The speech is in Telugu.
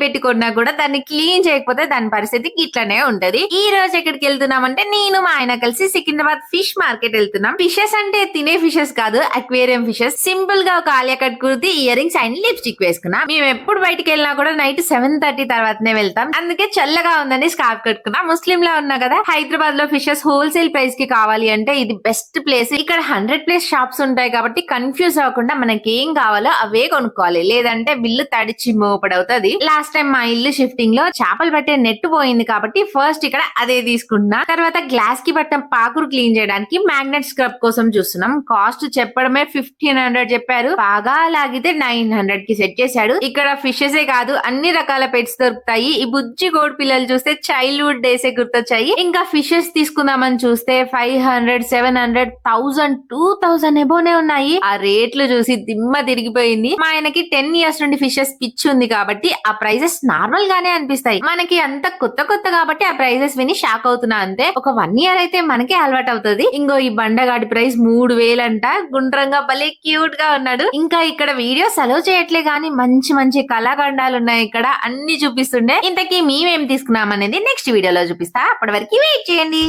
పెట్టి కొన్నా కూడా దాన్ని క్లీన్ చేయకపోతే దాని పరిస్థితి ఇట్లానే ఉంటది. ఈ రోజు ఎక్కడికి వెళ్తున్నామంటే నేను మా ఆయన కలిసి సికింద్రాబాద్ ఫిష్ మార్కెట్ వెళ్తున్నాం. ఫిషెస్ అంటే తినే ఫిషెస్ కాదు, అక్వేరియం ఫిషెస్. సింపుల్ గా ఒక Alia cut kurti, ear rings and lipstick వేసుకున్నా. మేము ఎప్పుడు బయటికి వెళ్ళినా కూడా నైట్ 7:30 తర్వాతనే వెళ్తాం. అందుకే చల్లగా ఉందని స్కార్ఫ్ కట్టుకున్నా. ముస్లిం లా ఉన్నా కదా, హైదరాబాద్ లో ఫిషెస్ హోల్సేల్ ప్రైస్ కి కావాలి అంటే ఇది బెస్ట్ ప్లేస్. ఇక్కడ 100+ షాప్స్ ఉంటాయి కాబట్టి కన్ఫ్యూజ్ అవ్వకుండా మనకి ఏం కావాలో అవే కొనుక్కోవాలి, లేదంటే బిల్లు తడిచి మోపడవుతుంది. లాస్ట్ టైం మా ఇల్లు షిఫ్టింగ్ లో చేపలు పట్టే నెట్ పోయింది కాబట్టి ఫస్ట్ ఇక్కడ అదే తీసుకుంటున్నా. తర్వాత గ్లాస్ కి పట్టిన పాకురు క్లీన్ చేయడానికి మ్యాగ్నెట్ స్క్రబ్ కోసం చూస్తున్నాం. కాస్ట్ చెప్పడమే 1500 చెప్పారు, బాగా లాగితే 900 కి సెట్ చేశాడు. ఇక్కడ ఫిషెస్ కాదు అన్ని రకాల పెట్స్ దొరుకుతాయి. ఈ బుజ్జి కోడి పిల్లలు చూస్తే చైల్డ్హుడ్ డేస్ గుర్తొచ్చాయి. ఇంకా ఫిషెస్ తీసుకుందామని చూస్తే 500, 700, 1000, 2000 ఎబోనే ఉన్నాయి. ఆ రేట్లు చూసి దిమ్మ తిరిగిపోయింది. మా ఆయనకి 10 ఇయర్స్ నుండి ఫిషెస్ పిచ్చి ఉంది కాబట్టి ఆ ప్రైజెస్ నార్మల్ గానే అనిపిస్తాయి. మనకి అంత కొత్త కొత్త కాబట్టి ఆ ప్రైజెస్ విని షాక్ అవుతున్నా అంతే. ఒక 1 ఇయర్ అయితే మనకే అలవాటు అవుతుంది. ఇంకో ఈ బండగాడి ప్రైస్ 3000 అంట. గుండ్రంగా భలే క్యూట్ గా ఉన్నాడు. ఇంకా ఇక్కడ వీడియోస్ అలో చేయట్లే గానీ మంచి మంచి కళాఖండాలు ఉన్నాయి. ఇక్కడ అన్ని చూపిస్తుండే. ఇంతకీ మేమేం తీసుకున్నాం అనేది నెక్స్ట్ వీడియోలో చూపిస్తా. అప్పటి వరకు వెయిట్ చేయండి.